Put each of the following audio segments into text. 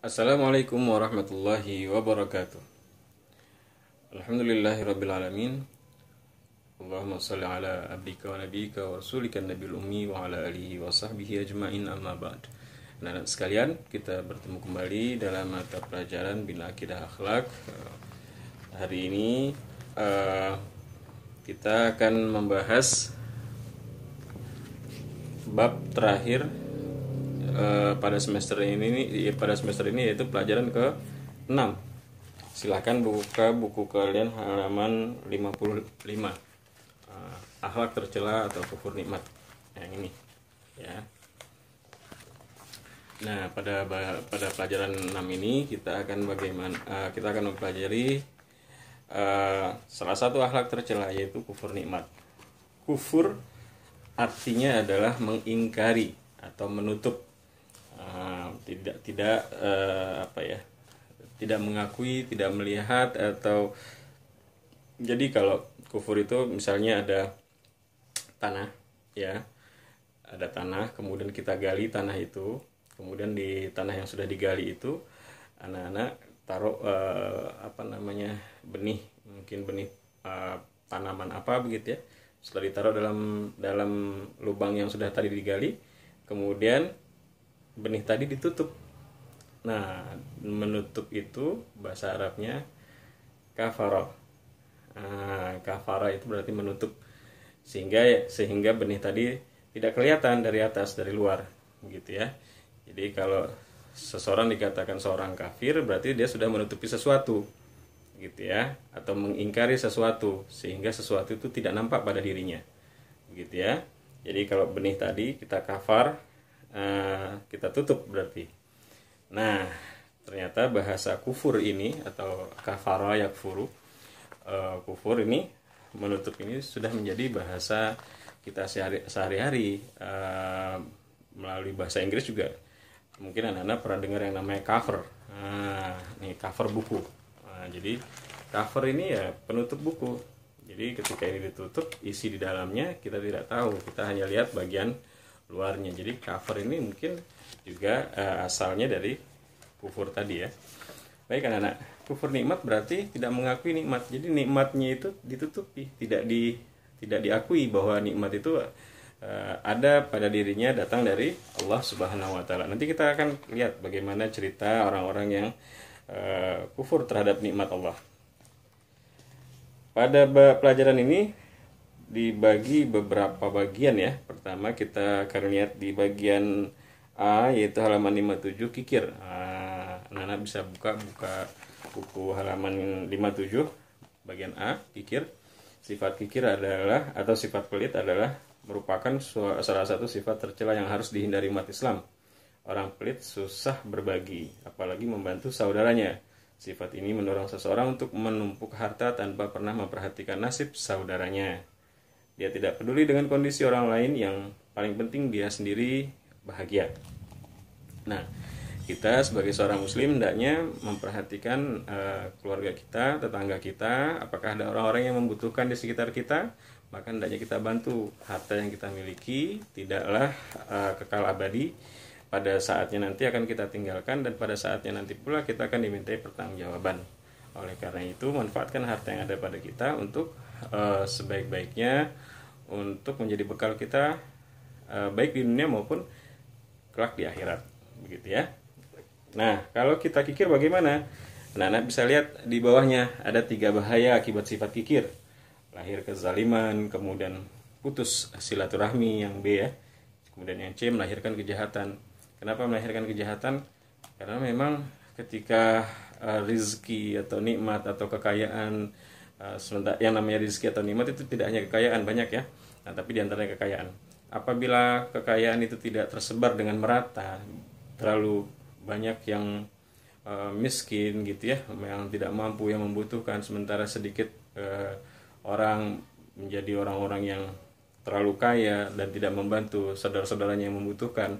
Assalamualaikum warahmatullahi wabarakatuh. Alhamdulillahirrabbilalamin. Allahumma salli ala abdika wa nabiyika wa rasulika nabil ummi wa ala alihi wa sahbihi ajma'in, amma ba'd. Anak-anak sekalian, kita bertemu kembali dalam mata pelajaran Bina Akidah Akhlak. Hari ini kita akan membahas bab terakhir pada semester ini yaitu pelajaran ke-6. Silahkan buka buku kalian halaman 55. Akhlak tercela atau kufur nikmat. Yang ini ya. Nah, pada pelajaran 6 ini kita akan mempelajari salah satu akhlak tercela, yaitu kufur nikmat. Kufur artinya adalah mengingkari atau menutup, tidak mengakui, tidak melihat, atau jadi kalau kufur itu misalnya ada tanah, ya, ada tanah, kemudian kita gali tanah itu, kemudian di tanah yang sudah digali itu anak-anak taruh benih, mungkin benih tanaman apa begitu ya. Setelah ditaruh dalam lubang yang sudah tadi digali, kemudian benih tadi ditutup. Nah, menutup itu bahasa Arabnya kafara. Kafara itu berarti menutup, sehingga benih tadi tidak kelihatan dari atas, dari luar, gitu ya. Jadi kalau seseorang dikatakan seorang kafir, berarti dia sudah menutupi sesuatu, gitu ya, atau mengingkari sesuatu sehingga sesuatu itu tidak nampak pada dirinya, gitu ya. Jadi kalau benih tadi kita kafar, kita tutup berarti. Nah, ternyata bahasa kufur ini atau kafara yakfuru, kufur ini, menutup ini sudah menjadi bahasa kita sehari-hari, melalui bahasa Inggris juga. Mungkin anak-anak pernah dengar yang namanya cover. Nih cover buku. Jadi cover ini ya penutup buku. Jadi ketika ini ditutup, isi di dalamnya kita tidak tahu, kita hanya lihat bagian luarnya. Jadi cover ini mungkin juga asalnya dari kufur tadi ya. Baik anak-anak, kufur nikmat berarti tidak mengakui nikmat. Jadi nikmatnya itu ditutupi, tidak diakui bahwa nikmat itu ada pada dirinya, datang dari Allah Subhanahu wa taala. Nanti kita akan lihat bagaimana cerita orang-orang yang kufur terhadap nikmat Allah. Pada pelajaran ini dibagi beberapa bagian ya. Pertama kita akan lihat di bagian A, yaitu halaman 57, kikir. Anak-anak bisa buka buku halaman 57 bagian A, kikir. Sifat kikir adalah, atau sifat pelit adalah, merupakan salah satu sifat tercela yang harus dihindari umat Islam. Orang pelit susah berbagi, apalagi membantu saudaranya. Sifat ini mendorong seseorang untuk menumpuk harta tanpa pernah memperhatikan nasib saudaranya. Dia tidak peduli dengan kondisi orang lain, yang paling penting dia sendiri bahagia. Nah, kita sebagai seorang muslim hendaknya memperhatikan keluarga kita, tetangga kita. Apakah ada orang-orang yang membutuhkan di sekitar kita, maka hendaknya kita bantu. Harta yang kita miliki tidaklah kekal abadi. Pada saatnya nanti akan kita tinggalkan, dan pada saatnya nanti pula kita akan dimintai pertanggungjawaban. Oleh karena itu, manfaatkan harta yang ada pada kita untuk sebaik-baiknya, untuk menjadi bekal kita baik di dunia maupun kelak di akhirat, begitu ya. Nah, kalau kita kikir bagaimana? Anak-anak bisa lihat di bawahnya ada 3 bahaya akibat sifat kikir. Lahir kezaliman, kemudian putus silaturahmi, yang B ya. Kemudian yang C, melahirkan kejahatan. Kenapa melahirkan kejahatan? Karena memang ketika rizki atau nikmat atau kekayaan, sementara yang namanya rizki atau nikmat itu tidak hanya kekayaan, banyak ya. Nah, tapi diantaranya kekayaan. Apabila kekayaan itu tidak tersebar dengan merata, terlalu banyak yang miskin gitu ya, yang tidak mampu, yang membutuhkan, sementara sedikit orang menjadi orang-orang yang terlalu kaya dan tidak membantu saudara-saudaranya yang membutuhkan,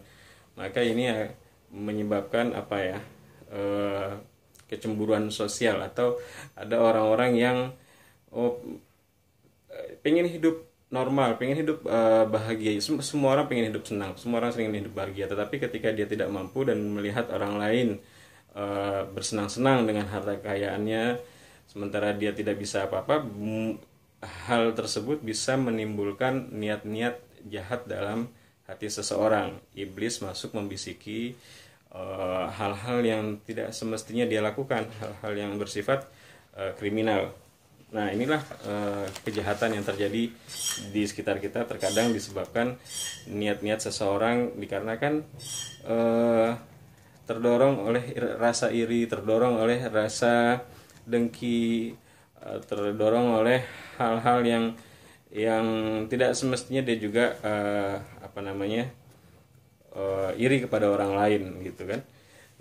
maka ini menyebabkan kecemburuan sosial, atau ada orang-orang yang pengen hidup normal, pengen hidup bahagia. Semua orang pengen hidup senang, semua orang ingin hidup bahagia. Tetapi ketika dia tidak mampu dan melihat orang lain bersenang-senang dengan harta kekayaannya, sementara dia tidak bisa apa-apa. Hal tersebut bisa menimbulkan niat-niat jahat dalam hati seseorang. Iblis masuk membisiki hal-hal yang tidak semestinya dia lakukan, hal-hal yang bersifat kriminal. Nah, inilah kejahatan yang terjadi di sekitar kita terkadang disebabkan niat-niat seseorang dikarenakan terdorong oleh rasa iri, terdorong oleh rasa dengki, terdorong oleh hal-hal yang tidak semestinya dia juga iri kepada orang lain gitu kan.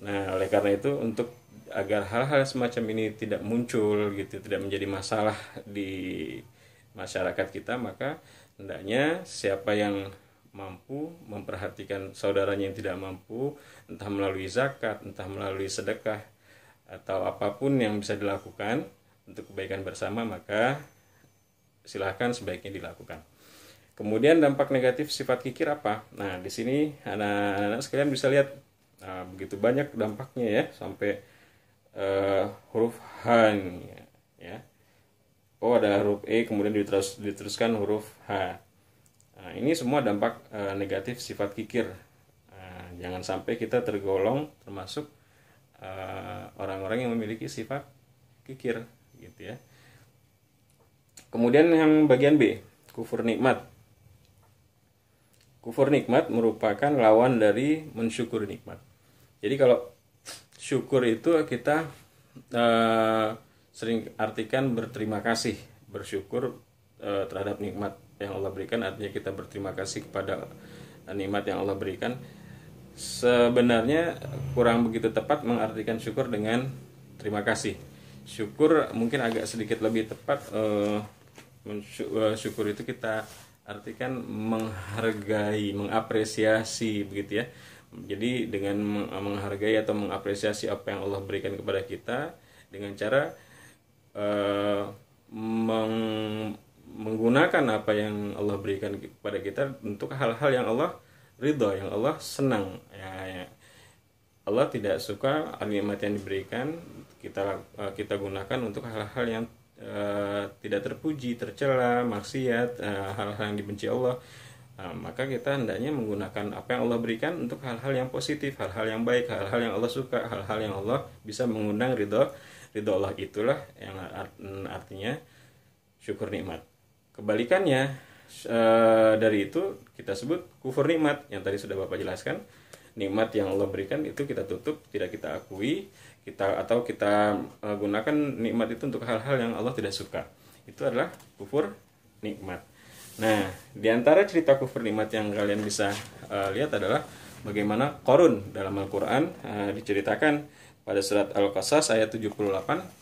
Nah, oleh karena itu untuk agar hal-hal semacam ini tidak muncul gitu, tidak menjadi masalah di masyarakat kita, maka hendaknya siapa yang mampu memperhatikan saudaranya yang tidak mampu, entah melalui zakat, entah melalui sedekah, atau apapun yang bisa dilakukan untuk kebaikan bersama, maka silahkan sebaiknya dilakukan. Kemudian dampak negatif sifat kikir apa? Nah, di sini anak-anak sekalian bisa lihat begitu banyak dampaknya ya, sampai huruf H ya. Oh, ada huruf E kemudian diteruskan huruf H. Nah, ini semua dampak negatif sifat kikir. Jangan sampai kita tergolong termasuk orang-orang yang memiliki sifat kikir gitu ya. Kemudian yang bagian B, kufur nikmat. Kufur nikmat merupakan lawan dari mensyukuri nikmat. Jadi kalau syukur itu kita sering artikan berterima kasih, bersyukur terhadap nikmat yang Allah berikan, artinya kita berterima kasih kepada nikmat yang Allah berikan. Sebenarnya kurang begitu tepat mengartikan syukur dengan terima kasih. Syukur mungkin agak sedikit lebih tepat. Syukur itu kita artikan menghargai, mengapresiasi begitu ya. Jadi dengan menghargai atau mengapresiasi apa yang Allah berikan kepada kita dengan cara menggunakan apa yang Allah berikan kepada kita untuk hal-hal yang Allah ridho, yang Allah senang ya. Allah tidak suka nikmat yang diberikan kita gunakan untuk hal-hal yang tidak terpuji, tercela, maksiat, hal-hal yang dibenci Allah. Maka kita hendaknya menggunakan apa yang Allah berikan untuk hal-hal yang positif, hal-hal yang baik, hal-hal yang Allah suka, hal-hal yang Allah bisa mengundang ridho Allah. Itulah yang artinya syukur nikmat. Kebalikannya dari itu kita sebut kufur nikmat, yang tadi sudah Bapak jelaskan. Nikmat yang Allah berikan itu kita tutup, tidak kita akui, kita gunakan nikmat itu untuk hal-hal yang Allah tidak suka. Itu adalah kufur nikmat. Nah, di antara cerita kufur nikmat yang kalian bisa lihat adalah bagaimana Qarun dalam Al-Qur'an diceritakan pada surat Al-Qasas ayat 78,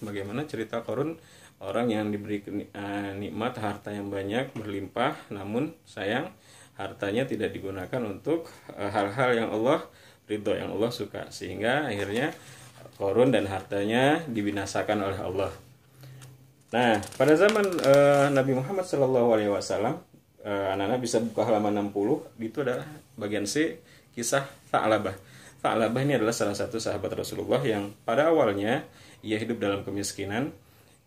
bagaimana cerita Qarun, orang yang diberi nikmat harta yang banyak berlimpah, namun sayang hartanya tidak digunakan untuk hal-hal yang Allah ridho, yang Allah suka, sehingga akhirnya Qarun dan hartanya dibinasakan oleh Allah. Nah, pada zaman Nabi Muhammad SAW, anak-anak bisa buka halaman 60, itu adalah bagian C, kisah Tha'labah. Tha'labah ini adalah salah satu sahabat Rasulullah yang pada awalnya ia hidup dalam kemiskinan,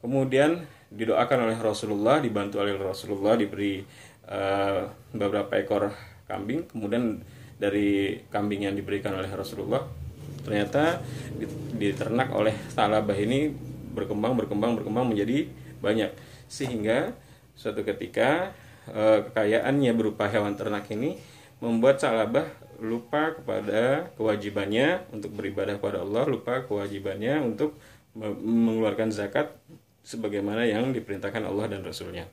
kemudian didoakan oleh Rasulullah, dibantu oleh Rasulullah, diberi beberapa ekor kambing. Kemudian dari kambing yang diberikan oleh Rasulullah, ternyata diternak oleh Tha'labah ini berkembang menjadi banyak, sehingga suatu ketika kekayaannya berupa hewan ternak ini membuat Tha'labah lupa kepada kewajibannya untuk beribadah kepada Allah, lupa kewajibannya untuk mengeluarkan zakat sebagaimana yang diperintahkan Allah dan Rasulnya.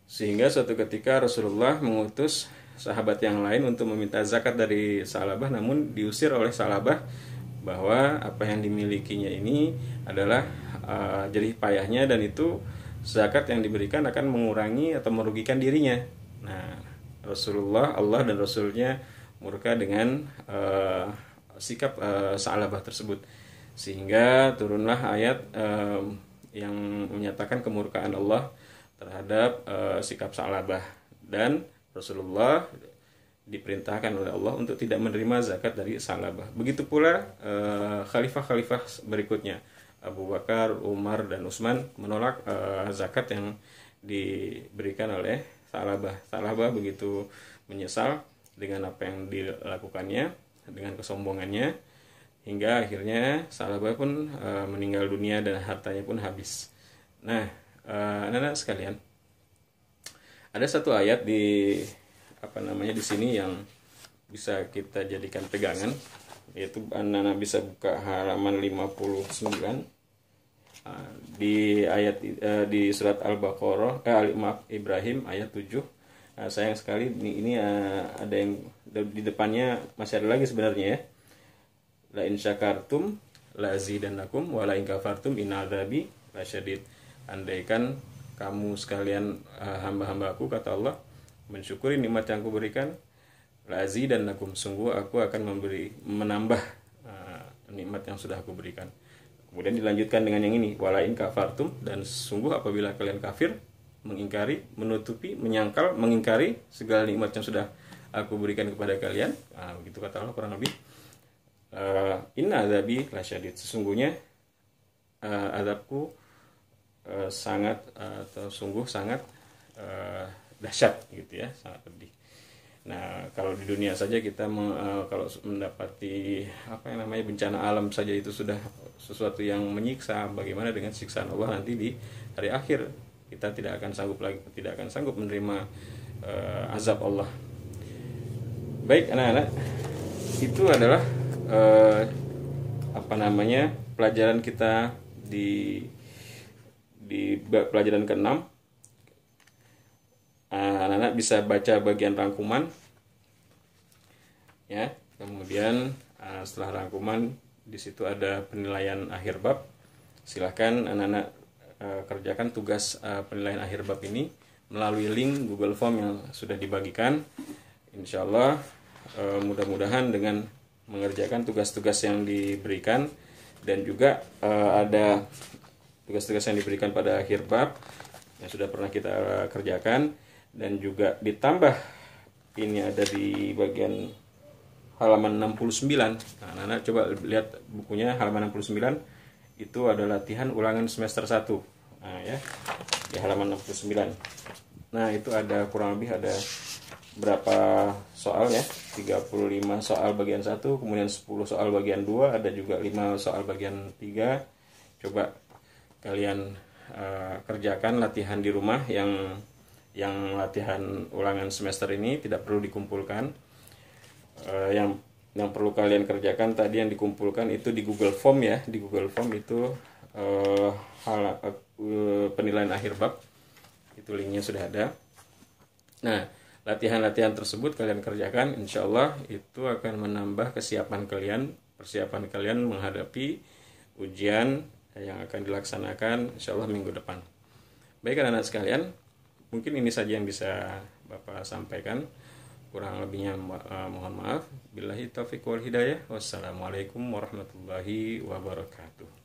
Sehingga suatu ketika Rasulullah mengutus sahabat yang lain untuk meminta zakat dari Tha'labah, namun diusir oleh Tha'labah bahwa apa yang dimilikinya ini adalah jerih payahnya, dan itu zakat yang diberikan akan mengurangi atau merugikan dirinya. Nah, Rasulullah, Allah dan Rasulnya murka dengan sikap Tha'labah tersebut, sehingga turunlah ayat yang menyatakan kemurkaan Allah terhadap sikap Tha'labah, dan Rasulullah diperintahkan oleh Allah untuk tidak menerima zakat dari salabah. Begitu pula khalifah-khalifah berikutnya, Abu Bakar, Umar, dan Utsman menolak zakat yang diberikan oleh salabah. Salabah begitu menyesal dengan apa yang dilakukannya, dengan kesombongannya, hingga akhirnya salabah pun meninggal dunia dan hartanya pun habis. Nah, anak-anak sekalian, ada satu ayat di di sini yang bisa kita jadikan pegangan, yaitu anak-anak bisa buka halaman 59 di ayat di surat Al-Baqarah Ibrahim ayat 7. Sayang sekali ini ada yang di depannya masih ada lagi sebenarnya ya. La in syakartum la azidannakum wa la in kafartum inna adzabi lasyadid. Andaikan kamu sekalian hamba-hambaku, kata Allah, mensyukuri nikmat yang aku berikan, la azidannakum, sungguh aku akan menambah nikmat yang sudah aku berikan. Kemudian dilanjutkan dengan yang ini, wala in kafartum, dan sungguh apabila kalian kafir, mengingkari, menutupi, menyangkal, mengingkari segala nikmat yang sudah aku berikan kepada kalian. Begitu kata Allah kurang lebih. Inna adzabi lasyadid, sesungguhnya azabku sangat atau sungguh sangat dahsyat gitu ya, sangat pedih. Nah, kalau di dunia saja kita kalau mendapati bencana alam saja itu sudah sesuatu yang menyiksa, bagaimana dengan siksaan Allah nanti di hari akhir? Kita tidak akan sanggup menerima azab Allah. Baik anak-anak, itu adalah pelajaran kita di pelajaran ke-6. Anak-anak bisa baca bagian rangkuman ya. Kemudian setelah rangkuman di situ ada penilaian akhir bab. Silahkan anak-anak kerjakan tugas penilaian akhir bab ini melalui link Google Form yang sudah dibagikan. Insya Allah mudah-mudahan dengan mengerjakan tugas-tugas yang diberikan, dan juga ada tugas-tugas yang diberikan pada akhir bab yang sudah pernah kita kerjakan, dan juga ditambah ini ada di bagian halaman 69. Nah, anak-anak coba lihat bukunya halaman 69, itu ada latihan ulangan semester 1. Nah ya, di halaman 69. Nah, itu ada kurang lebih ada berapa soal ya, 35 soal bagian 1, kemudian 10 soal bagian 2, ada juga 5 soal bagian 3. Coba kalian kerjakan latihan di rumah, yang latihan ulangan semester ini tidak perlu dikumpulkan. Yang perlu kalian kerjakan tadi yang dikumpulkan itu di Google Form ya. Di Google Form itu penilaian akhir bab, itu linknya sudah ada. Nah, latihan-latihan tersebut kalian kerjakan, insya Allah itu akan menambah persiapan kalian menghadapi ujian yang akan dilaksanakan insya Allah minggu depan. Baik anak-anak sekalian, mungkin ini saja yang bisa Bapak sampaikan. Kurang lebihnya mohon maaf. Billahi taufiq wal hidayah. Wassalamualaikum warahmatullahi wabarakatuh.